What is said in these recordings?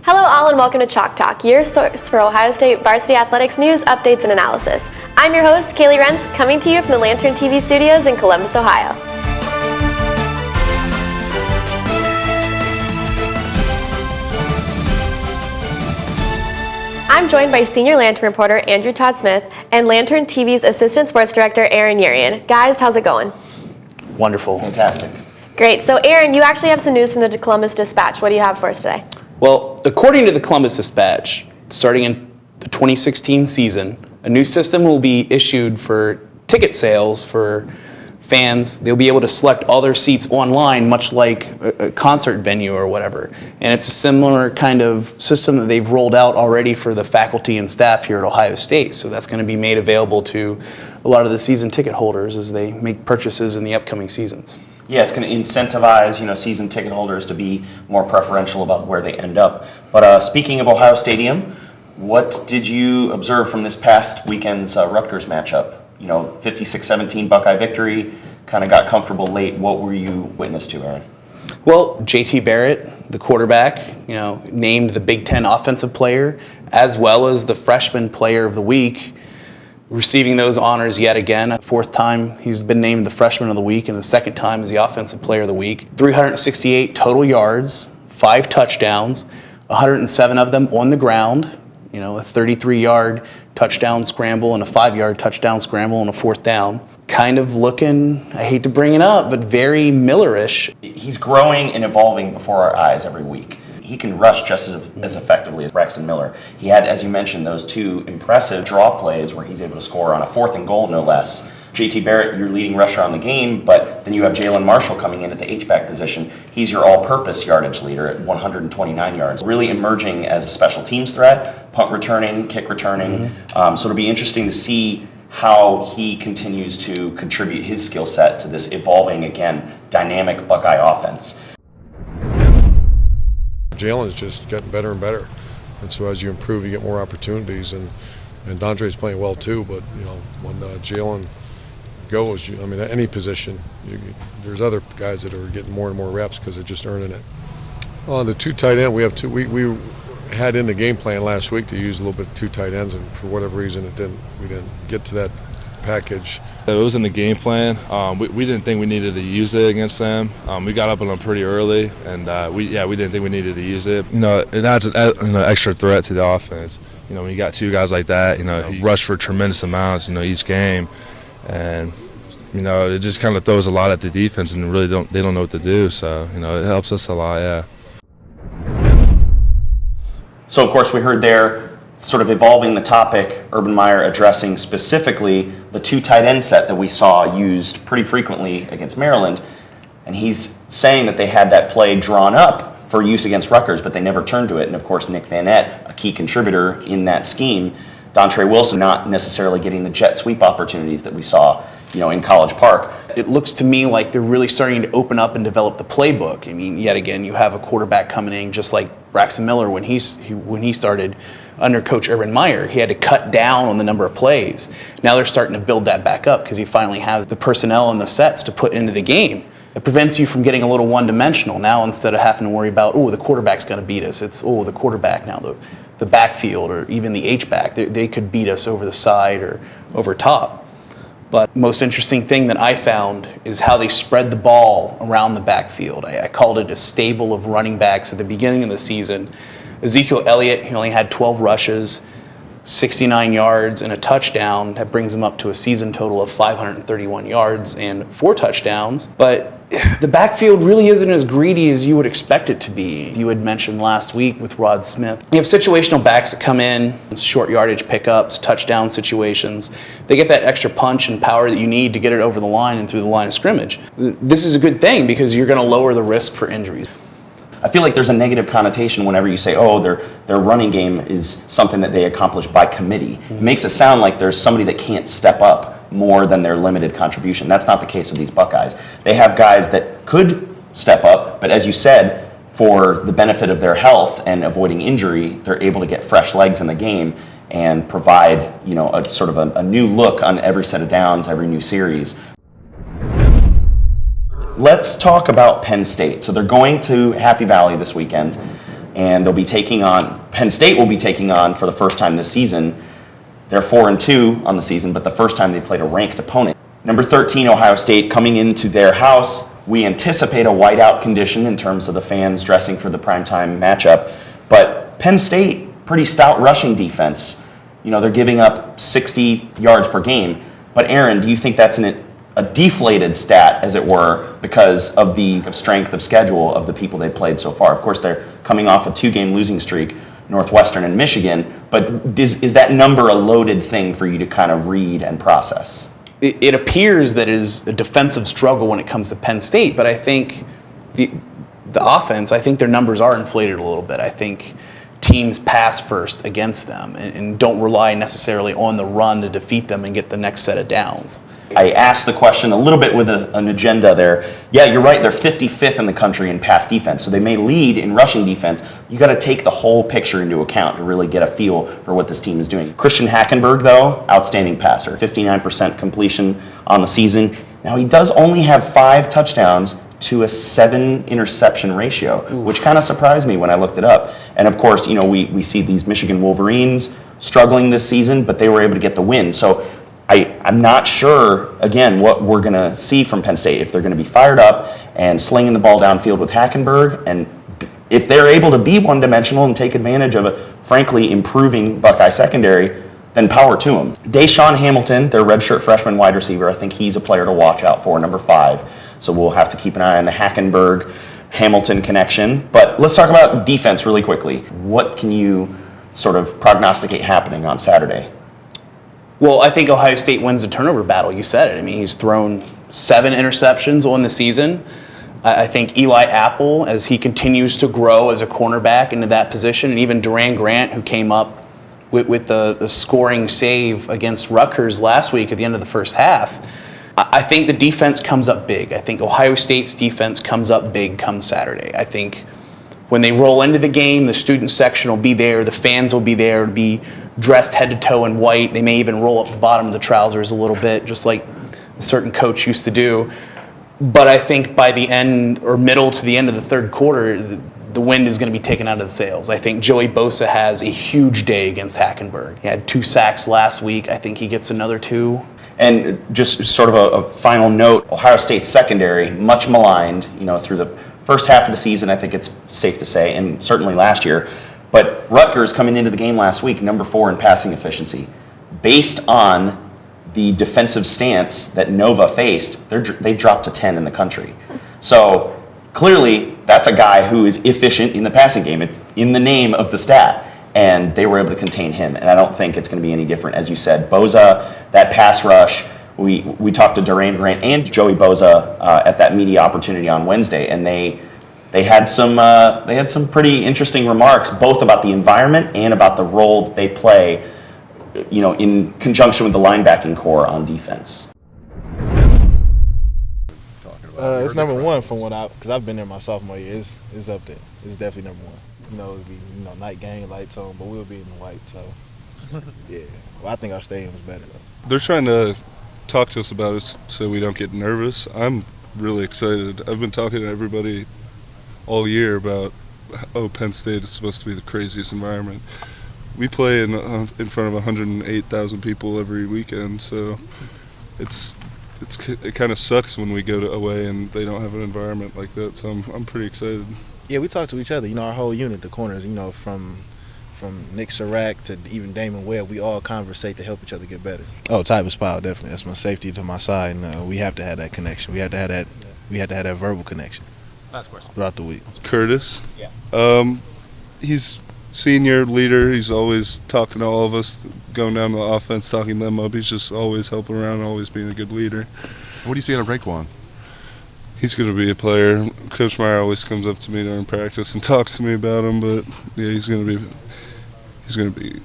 Hello all and welcome to Chalk Talk, your source for Ohio State varsity athletics news, updates, and analysis. I'm your host, Kaylee Rentz, coming to you from the Lantern TV studios in Columbus, Ohio. I'm joined by Senior Lantern reporter Andrew Todd Smith and Lantern TV's Assistant Sports Director Aaron Urian. Guys, how's it going? Wonderful. Fantastic. Great. So Aaron, you actually have some news from the Columbus Dispatch. What do you have for us today? Well, according to the Columbus Dispatch, starting in the 2016 season, a new system will be issued for ticket sales for fans. They'll be able to select all their seats online, much like a concert venue or whatever. And it's a similar kind of system that they've rolled out already for the faculty and staff here at Ohio State. So that's going to be made available to a lot of the season ticket holders as they make purchases in the upcoming seasons. Yeah, it's going to incentivize, season ticket holders to be more preferential about where they end up. But speaking of Ohio Stadium, what did you observe from this past weekend's Rutgers matchup? 56-17 Buckeye victory, kind of got comfortable late. What were you witness to, Aaron? Well, JT Barrett, the quarterback, named the Big Ten Offensive Player, as well as the Freshman Player of the Week, receiving those honors yet again. Fourth time he's been named the Freshman of the Week, and the second time as the Offensive Player of the Week. 368 total yards, 5 touchdowns, 107 of them on the ground, a 33-yard touchdown scramble and a 5-yard touchdown scramble and a fourth down. Kind of looking, I hate to bring it up, but very Millerish. He's growing and evolving before our eyes every week. He can rush just as effectively as Braxton Miller. He had, as you mentioned, those 2 impressive draw plays where he's able to score on a 4th and goal, no less. JT Barrett, your leading rusher on the game, but then you have Jalen Marshall coming in at the H-back position. He's your all-purpose yardage leader at 129 yards. Really emerging as a special teams threat, punt returning, kick returning. So it'll be interesting to see how he continues to contribute his skill set to this evolving, again, dynamic Buckeye offense. Jalen's just getting better and better, and so as you improve, you get more opportunities. And Dondre's playing well too. But when Jalen goes, at any position, there's other guys that are getting more and more reps because they're just earning it. On the 2 tight end, we have 2. We had in the game plan last week to use a little bit of 2 tight ends, and for whatever reason, we didn't get to that package. It was in the game plan. We didn't think we needed to use it against them. We got up on them pretty early, and we didn't think we needed to use it. It adds an extra threat to the offense. When you got 2 guys like that, who rush for tremendous amounts, each game, and it just kind of throws a lot at the defense, and they don't know what to do. So it helps us a lot. Yeah. So of course we heard there, sort of evolving the topic, Urban Meyer addressing specifically the 2 tight end set that we saw used pretty frequently against Maryland. And he's saying that they had that play drawn up for use against Rutgers, but they never turned to it. And of course, Nick Van Nett, a key contributor in that scheme. Dontre Wilson not necessarily getting the jet sweep opportunities that we saw, in College Park. It looks to me like they're really starting to open up and develop the playbook. Yet again, you have a quarterback coming in just like Braxton Miller when he started under Coach Urban Meyer. He had to cut down on the number of plays. Now they're starting to build that back up because he finally has the personnel and the sets to put into the game. It prevents you from getting a little one-dimensional. Now instead of having to worry about, the quarterback's going to beat us, it's, the quarterback now, the backfield or even the H-back. They could beat us over the side or over top. But most interesting thing that I found is how they spread the ball around the backfield. I called it a stable of running backs at the beginning of the season. Ezekiel Elliott, he only had 12 rushes, 69 yards, and a touchdown. That brings him up to a season total of 531 yards and 4 touchdowns. But the backfield really isn't as greedy as you would expect it to be. You had mentioned last week with Rod Smith. You have situational backs that come in, short yardage pickups, touchdown situations. They get that extra punch and power that you need to get it over the line and through the line of scrimmage. This is a good thing because you're going to lower the risk for injuries. I feel like there's a negative connotation whenever you say, their running game is something that they accomplish by committee. It makes it sound like there's somebody that can't step up more than their limited contribution. That's not the case with these Buckeyes. They have guys that could step up, but as you said, for the benefit of their health and avoiding injury, they're able to get fresh legs in the game and provide, a sort of a new look on every set of downs, every new series. Let's talk about Penn State. So they're going to Happy Valley this weekend. and Penn State will be taking on, for the first time this season, they're 4-2 on the season, but the first time they played a ranked opponent. Number 13, Ohio State, coming into their house. We anticipate a whiteout condition in terms of the fans dressing for the primetime matchup, but Penn State, pretty stout rushing defense. They're giving up 60 yards per game. But Aaron, do you think that's a deflated stat, as it were, because of the strength of schedule of the people they played so far? Of course, they're coming off a 2-game losing streak, Northwestern and Michigan, but is that number a loaded thing for you to kind of read and process? It appears that it is a defensive struggle when it comes to Penn State, but I think the offense, I think their numbers are inflated a little bit. I think teams pass first against them and don't rely necessarily on the run to defeat them and get the next set of downs. I asked the question a little bit with an agenda there. Yeah, you're right. They're 55th in the country in pass defense, so they may lead in rushing defense. You got to take the whole picture into account to really get a feel for what this team is doing. Christian Hackenberg, though, outstanding passer, 59% completion on the season. Now, he does only have 5 touchdowns to a 7 interception ratio, which kind of surprised me when I looked it up. And of course, we see these Michigan Wolverines struggling this season, but they were able to get the win. So I'm not sure, again, what we're going to see from Penn State, if they're going to be fired up and slinging the ball downfield with Hackenberg, and if they're able to be one-dimensional and take advantage of a, frankly, improving Buckeye secondary, then power to them. Deshaun Hamilton, their redshirt freshman wide receiver, I think he's a player to watch out for, number 5. So we'll have to keep an eye on the Hackenberg-Hamilton connection. But let's talk about defense really quickly. What can you sort of prognosticate happening on Saturday? Well, I think Ohio State wins the turnover battle. You said it. I mean, he's thrown 7 interceptions on the season. I think Eli Apple, as he continues to grow as a cornerback into that position, and even Duran Grant, who came up with the scoring save against Rutgers last week at the end of the first half, I think the defense comes up big. I think Ohio State's defense comes up big come Saturday. I think when they roll into the game, the student section will be there, the fans will be there to be dressed head to toe in white. They may even roll up the bottom of the trousers a little bit, just like a certain coach used to do. But I think by the end or middle to the end of the third quarter, the wind is going to be taken out of the sails. I think Joey Bosa has a huge day against Hackenberg. He had 2 sacks last week. I think he gets another 2. And just sort of a final note, Ohio State's secondary, much maligned, through the first half of the season, I think it's safe to say, and certainly last year. But Rutgers, coming into the game last week, number 4 in passing efficiency. Based on the defensive stance that Nova faced, they've dropped to 10 in the country. So clearly, that's a guy who is efficient in the passing game. It's in the name of the stat. And they were able to contain him. And I don't think it's going to be any different. As you said, Bosa, that pass rush, we talked to Duran Grant and Joey Bosa at that media opportunity on Wednesday, and they had some pretty interesting remarks, both about the environment and about the role that they play, in conjunction with the linebacking core on defense. It's number 1 from because I've been there my sophomore year. It's up there. It's definitely number 1. It'll be night game, lights on, but we'll be in the white. So yeah, well, I think our stadium is better though. They're trying to talk to us about it so we don't get nervous. I'm really excited. I've been talking to everybody all year about Penn State is supposed to be the craziest environment. We play in front of 108,000 people every weekend, so it kind of sucks when we go away and they don't have an environment like that. So I'm pretty excited. Yeah, we talk to each other. Our whole unit, the corners. From Nick Serac to even Damon Webb, we all conversate to help each other get better. Oh, Tyvis Powell, definitely. That's my safety to my side, and we have to have that connection. We had to have that verbal connection. Last question. Throughout the week. Curtis. Yeah. He's senior leader. He's always talking to all of us, going down to the offense, talking them up. He's just always helping around, always being a good leader. What do you see out of Raekwon? He's going to be a player. Coach Meyer always comes up to me during practice and talks to me about him, but yeah, he's going to be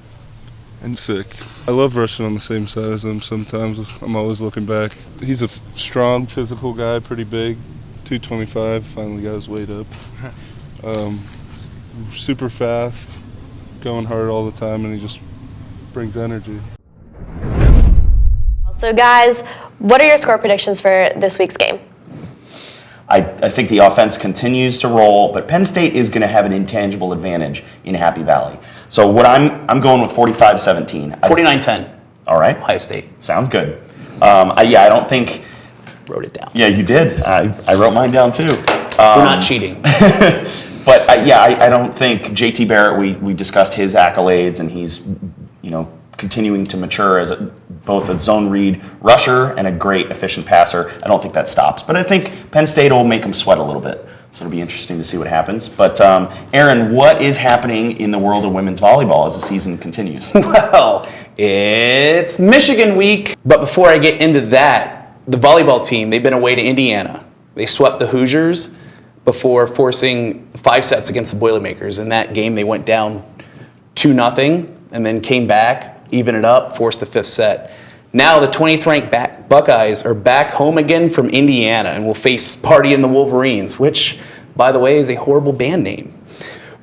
sick. I love rushing on the same side as him sometimes. I'm always looking back. He's a strong, physical guy, pretty big, 225, finally got his weight up. Super fast, going hard all the time, and he just brings energy. So guys, what are your score predictions for this week's game? I think the offense continues to roll, but Penn State is going to have an intangible advantage in Happy Valley. So what I'm going with 45-17. 49-10. All right. Ohio State. Sounds good. I don't think... Wrote it down. Yeah, you did. I wrote mine down too. We're not cheating. But I don't think JT Barrett, we discussed his accolades, and he's, continuing to mature as both a zone read rusher and a great efficient passer. I don't think that stops. But I think Penn State will make him sweat a little bit. So it'll be interesting to see what happens. But Aaron, what is happening in the world of women's volleyball as the season continues? Well, it's Michigan week. But before I get into that, the volleyball team, they've been away to Indiana. They swept the Hoosiers before forcing 5 sets against the Boilermakers. In that game, they went down 2-0 and then came back, even it up, forced the 5th set. Now the 20th ranked Buckeyes are back home again from Indiana and will face Sparty and the Wolverines, which, by the way, is a horrible band name.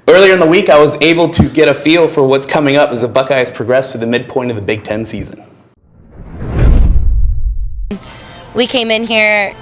Earlier in the week, I was able to get a feel for what's coming up as the Buckeyes progress to the midpoint of the Big Ten season. We came in here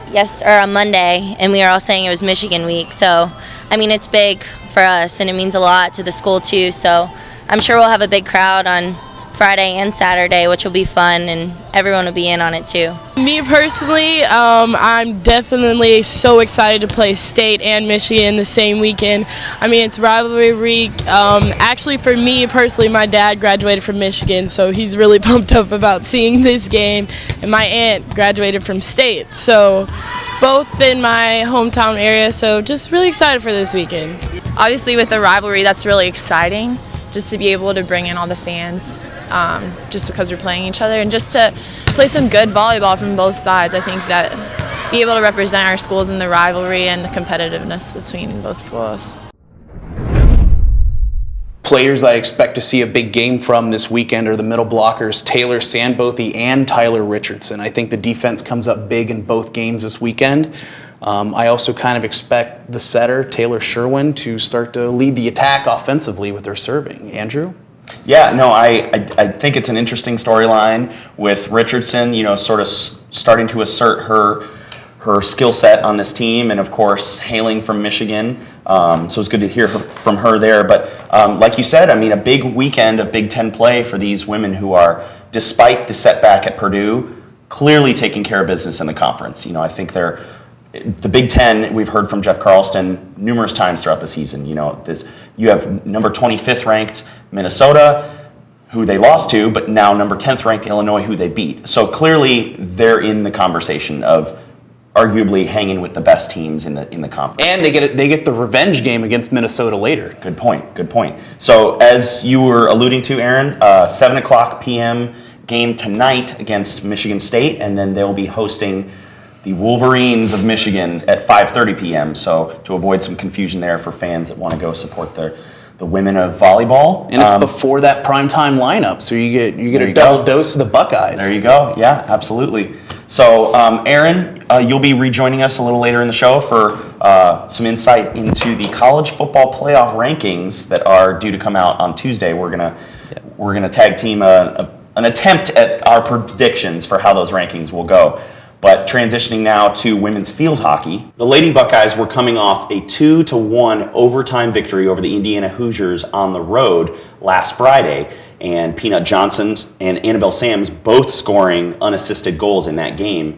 on Monday, and we were all saying it was Michigan week. So, it's big for us, and it means a lot to the school too. So, I'm sure we'll have a big crowd on Friday and Saturday, which will be fun, and everyone will be in on it too. Me personally, I'm definitely so excited to play State and Michigan the same weekend. It's rivalry week. Actually, for me personally, my dad graduated from Michigan, so he's really pumped up about seeing this game, and my aunt graduated from State, so both in my hometown area, so just really excited for this weekend. Obviously, with the rivalry, that's really exciting, just to be able to bring in all the fans. Just because we're playing each other, and just to play some good volleyball from both sides. I think that be able to represent our schools in the rivalry and the competitiveness between both schools. Players I expect to see a big game from this weekend are the middle blockers Taylor Sandbothy and Tyler Richardson. I think the defense comes up big in both games this weekend. I also kind of expect the setter, Taylor Sherwin, to start to lead the attack offensively with their serving. Andrew? Yeah, no, I think it's an interesting storyline with Richardson, sort of starting to assert her skill set on this team, and of course, hailing from Michigan. So it's good to hear from her there. But like you said, a big weekend of Big Ten play for these women who are, despite the setback at Purdue, clearly taking care of business in the conference. I think the Big Ten, we've heard from Jeff Carlston numerous times throughout the season. You have number 25th ranked Minnesota, who they lost to, but now number 10th ranked Illinois, who they beat. So clearly they're in the conversation of arguably hanging with the best teams in the conference. And they get the revenge game against Minnesota later. Good point. So as you were alluding to, Aaron, 7:00 p.m. game tonight against Michigan State, and then they'll be hosting the Wolverines of Michigan at 5:30 p.m. So to avoid some confusion there for fans that want to go support the women of volleyball. And it's before that primetime lineup, so you get a double dose of the Buckeyes. There you go. Yeah, absolutely. So Aaron, you'll be rejoining us a little later in the show for some insight into the college football playoff rankings that are due to come out on Tuesday. We're gonna tag team an attempt at our predictions for how those rankings will go. But transitioning now to women's field hockey, the Lady Buckeyes were coming off a 2-1 overtime victory over the Indiana Hoosiers on the road last Friday, and Peanut Johnson and Annabelle Sams both scoring unassisted goals in that game.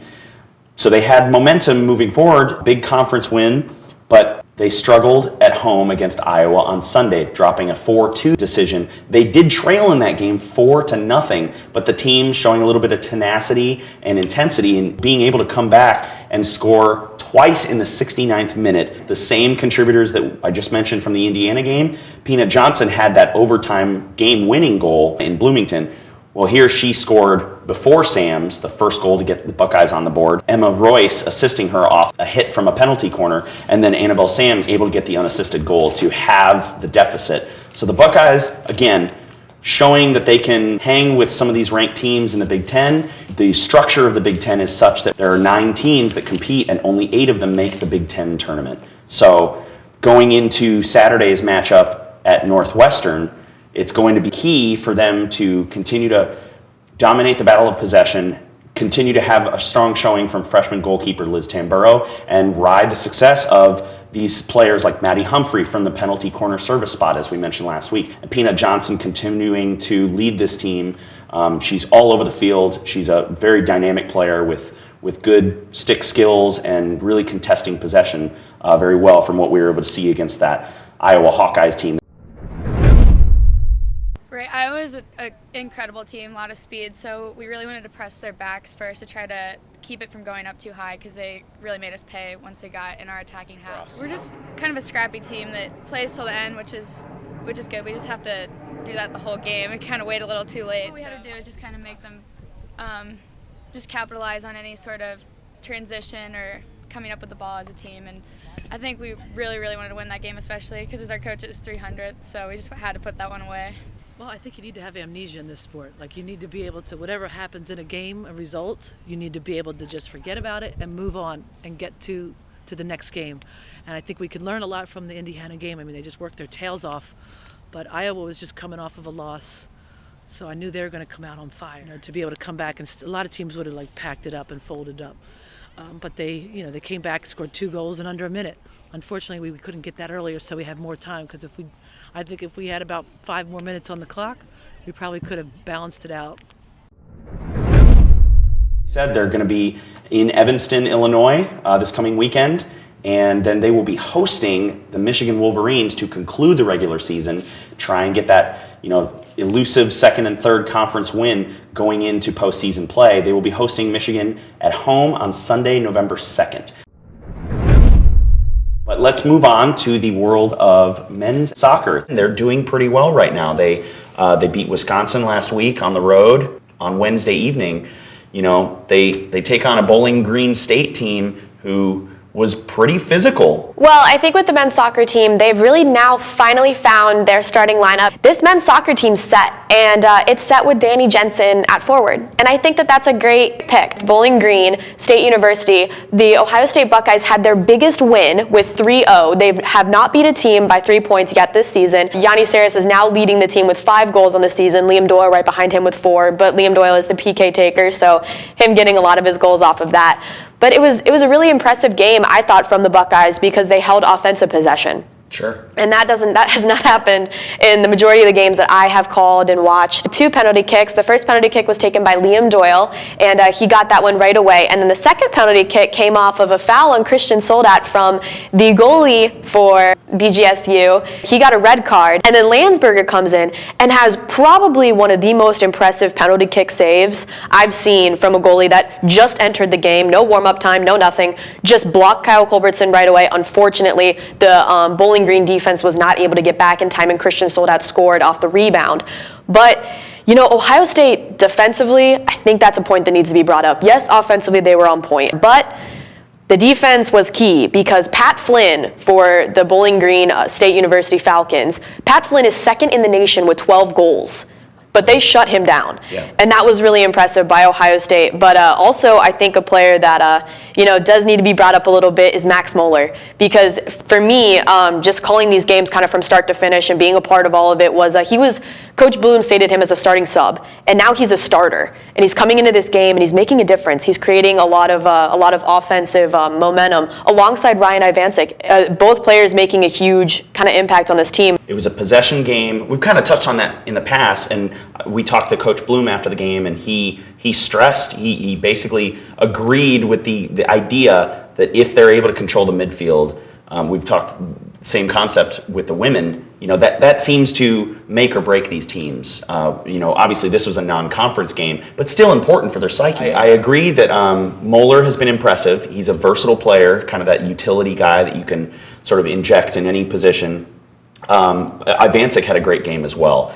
So they had momentum moving forward, big conference win, but they struggled at home against Iowa on Sunday, dropping a 4-2 decision. They did trail in that game 4-0, but the team showing a little bit of tenacity and intensity and being able to come back and score twice in the 69th minute. The same contributors that I just mentioned from the Indiana game. Peanut Johnson had that overtime game-winning goal in Bloomington. Well, here she scored before Sams, the first goal to get the Buckeyes on the board. Emma Royce assisting her off a hit from a penalty corner, and then Annabelle Sams able to get the unassisted goal to have the deficit. So the Buckeyes, again, showing that they can hang with some of these ranked teams in the Big Ten. The structure of the Big Ten is such that there are 9 teams that compete, and only 8 of them make the Big Ten tournament. So going into Saturday's matchup at Northwestern, it's going to be key for them to continue to dominate the battle of possession, continue to have a strong showing from freshman goalkeeper Liz Tamburo and ride the success of these players like Maddie Humphrey from the penalty corner service spot, as we mentioned last week. And Peanut Johnson continuing to lead this team. She's all over the field. She's a very dynamic player with good stick skills and really contesting possession very well from what we were able to see against that Iowa Hawkeyes team. Right, Iowa's an incredible team, a lot of speed, so we really wanted to press their backs first to try to keep it from going up too high because they really made us pay once they got in our attacking half. We're just kind of a scrappy team that plays till the end, which is good. We just have to do that the whole game and kind of wait a little too late. What we had to do is just kind of make them just capitalize on any sort of transition or coming up with the ball as a team, and I think we really wanted to win that game, especially because it was our coach's 300th, so we just had to put that one away. Well, I think you need to have amnesia in this sport. Like, you need to be able to, whatever happens in a game, a result, you need to be able to just forget about it and move on and get to the next game. And I think we could learn a lot from the Indiana game. I mean, they just worked their tails off, but Iowa was just coming off of a loss, so I knew they were going to come out on fire. You know, to be able to come back, and a lot of teams would have like packed it up and folded up. But they came back, scored 2 goals in under a minute. Unfortunately, we couldn't get that earlier, so we had more time, because I think if we had about 5 more minutes on the clock, we probably could have balanced it out. Said they're going to be in Evanston, Illinois this coming weekend, and then they will be hosting the Michigan Wolverines to conclude the regular season, try and get that elusive second and third conference win going into postseason play. They will be hosting Michigan at home on Sunday, November 2nd. But let's move on to the world of men's soccer. They're doing pretty well right now. They beat Wisconsin last week on the road on Wednesday evening. They take on a Bowling Green State team who was pretty physical. Well, I think with the men's soccer team, they've really now finally found their starting lineup. This men's soccer team's set, and it's set with Danny Jensen at forward. And I think that that's a great pick. Bowling Green State University, the Ohio State Buckeyes had their biggest win with 3-0. They have not beat a team by 3 points yet this season. Yanni Saris is now leading the team with 5 goals on the season. Liam Doyle right behind him with 4, but Liam Doyle is the PK taker, so him getting a lot of his goals off of that. But it was a really impressive game, I thought, from the Buckeyes because they held offensive possession. Sure. And that has not happened in the majority of the games that I have called and watched. 2 penalty kicks. The first penalty kick was taken by Liam Doyle, and he got that one right away. And then the second penalty kick came off of a foul on Christian Soldat from the goalie for BGSU. He got a red card. And then Landsberger comes in and has probably one of the most impressive penalty kick saves I've seen from a goalie that just entered the game. No warm-up time, no nothing. Just blocked Kyle Culbertson right away. Unfortunately, the Bowling Green defense was not able to get back in time, and Christian Soldat scored off the rebound. But Ohio State defensively, I think that's a point that needs to be brought up. Yes, offensively they were on point, but the defense was key because Pat Flynn for the Bowling Green State University Falcons, Pat Flynn is second in the nation with 12 goals. But they shut him down. Yeah. And that was really impressive by Ohio State. But also, I think a player that does need to be brought up a little bit is Max Moeller. Because for me, just calling these games kind of from start to finish and being a part of all of it was Coach Bloom stated him as a starting sub, and now he's a starter. And he's coming into this game and he's making a difference. He's creating a lot of offensive momentum alongside Ryan Ivancic. Both players making a huge kind of impact on this team. It was a possession game. We've kind of touched on that in the past, and we talked to Coach Bloom after the game, and he stressed, he basically agreed with the idea that if they're able to control the midfield, we've talked same concept with the women, that seems to make or break these teams. Obviously this was a non-conference game, but still important for their psyche. I agree that Moeller has been impressive. He's a versatile player, kind of that utility guy that you can sort of inject in any position. Ivancic had a great game as well.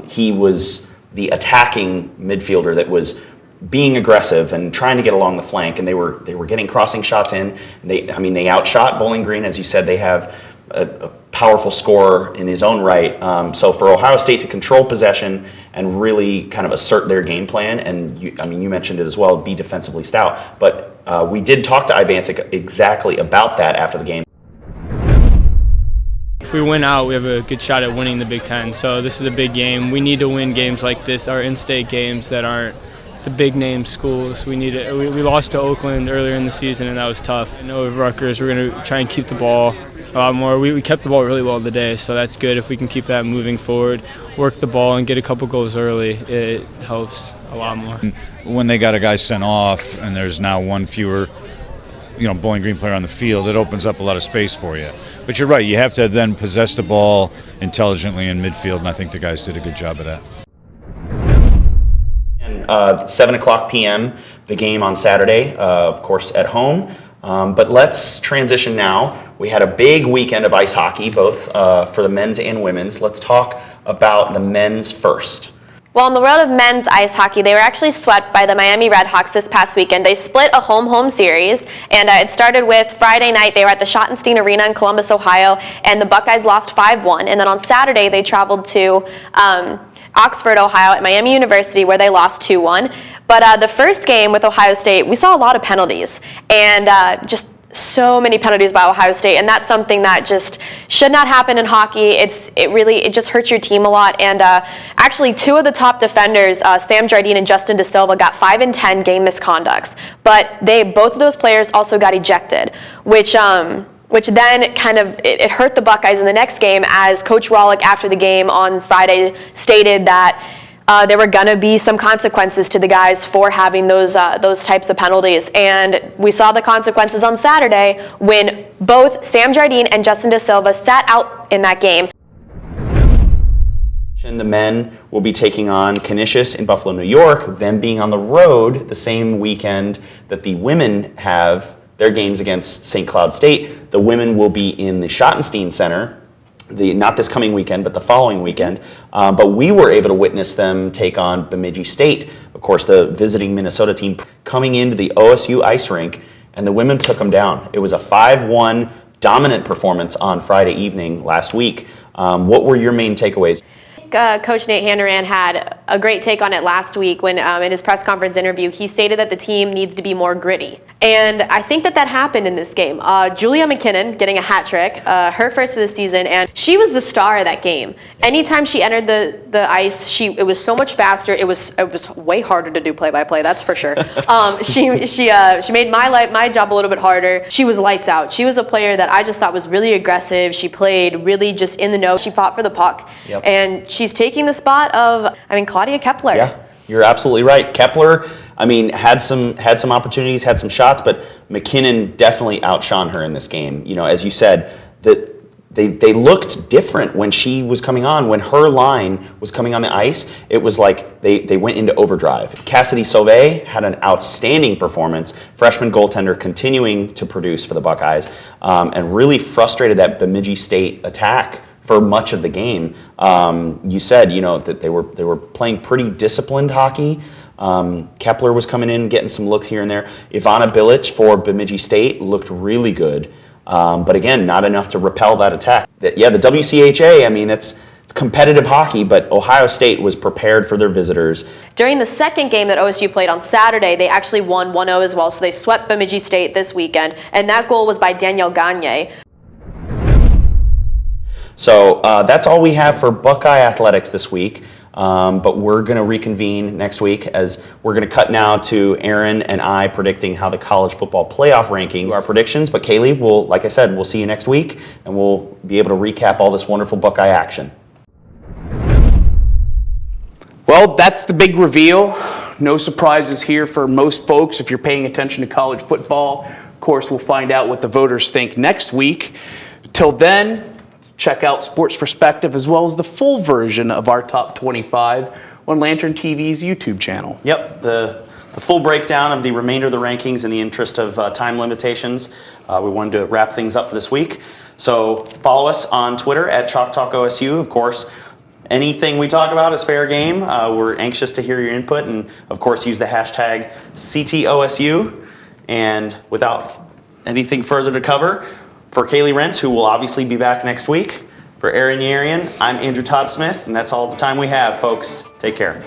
He was the attacking midfielder that was being aggressive and trying to get along the flank, and they were getting crossing shots in. And they outshot Bowling Green, as you said. They have a powerful scorer in his own right. So for Ohio State to control possession and really kind of assert their game plan, and you mentioned it as well, be defensively stout. But we did talk to Ivancic exactly about that after the game. If we win out, we have a good shot at winning the Big Ten. So this is a big game. We need to win games like this, our in-state games that aren't the big name schools. We lost to Oakland earlier in the season, and that was tough. I know with Rutgers, we're going to try and keep the ball a lot more. We kept the ball really well today, so that's good. If we can keep that moving forward, work the ball and get a couple goals early, it helps a lot more. When they got a guy sent off and there's now one fewer Bowling Green player on the field, it opens up a lot of space for you. But you're right, you have to then possess the ball intelligently in midfield, and I think the guys did a good job of that. 7 o'clock p.m., the game on Saturday, of course, at home. But let's transition now. We had a big weekend of ice hockey, both for the men's and women's. Let's talk about the men's first. Well, in the world of men's ice hockey, they were actually swept by the Miami Redhawks this past weekend. They split a home-home series, and it started with Friday night. They were at the Schottenstein Arena in Columbus, Ohio, and the Buckeyes lost 5-1. And then on Saturday, they traveled to Oxford, Ohio, at Miami University, where they lost 2-1. But the first game with Ohio State, we saw a lot of penalties, and just so many penalties by Ohio State, and that's something that just should not happen in hockey. It just hurts your team a lot. And actually, two of the top defenders, Sam Jardine and Justin De Silva, got 5 and 10 game misconducts. But both of those players also got ejected, which then kind of it hurt the Buckeyes in the next game, as Coach Rawlik after the game on Friday stated that there were going to be some consequences to the guys for having those types of penalties. And we saw the consequences on Saturday when both Sam Jardine and Justin De Silva sat out in that game. The men will be taking on Canisius in Buffalo, New York, them being on the road the same weekend that the women have their games against St. Cloud State. The women will be in the Schottenstein Center, not this coming weekend, but the following weekend. But we were able to witness them take on Bemidji State, of course, the visiting Minnesota team, coming into the OSU ice rink, and the women took them down. It was a 5-1 dominant performance on Friday evening last week. What were your main takeaways? Coach Nate Handeran had a great take on it last week when in his press conference interview, he stated that the team needs to be more gritty. And I think that happened in this game. Julia McKinnon getting a hat trick, her first of the season, and she was the star of that game. Anytime she entered the ice, it was so much faster. It was way harder to do play-by-play, that's for sure. She made my job a little bit harder. She was lights out. She was a player that I just thought was really aggressive. She played really just in the know. She fought for the puck. Yep. And she's taking the spot of, Claudia Kepler. Yeah, you're absolutely right. Kepler, had some opportunities, had some shots, but McKinnon definitely outshone her in this game. As you said, that they looked different when she was coming on. When her line was coming on the ice, it was like they went into overdrive. Cassidy Sauvé had an outstanding performance, freshman goaltender continuing to produce for the Buckeyes, and really frustrated that Bemidji State attack for much of the game. You said, that they were playing pretty disciplined hockey. Kepler was coming in, getting some looks here and there. Ivana Bilic for Bemidji State looked really good, but again, not enough to repel that attack. The WCHA, it's competitive hockey, but Ohio State was prepared for their visitors. During the second game that OSU played on Saturday, they actually won 1-0 as well, so they swept Bemidji State this weekend, and that goal was by Danielle Gagne. So that's all we have for Buckeye Athletics this week. But we're going to reconvene next week, as we're going to cut now to Aaron and I predicting how the college football playoff rankings are predictions. But Kaylee, like I said, we'll see you next week, and we'll be able to recap all this wonderful Buckeye action. Well, that's the big reveal. No surprises here for most folks if you're paying attention to college football. Of course, we'll find out what the voters think next week. Till then, check out Sports Perspective as well as the full version of our Top 25 on Lantern TV's YouTube channel. Yep, the full breakdown of the remainder of the rankings in the interest of time limitations. We wanted to wrap things up for this week. So follow us on Twitter at Chalk Talk OSU. Of course, anything we talk about is fair game. We're anxious to hear your input, and of course use the hashtag CTOSU. And without anything further to cover, for Kaylee Rentz, who will obviously be back next week, for Aaron Yarian, I'm Andrew Todd Smith, and that's all the time we have, folks. Take care.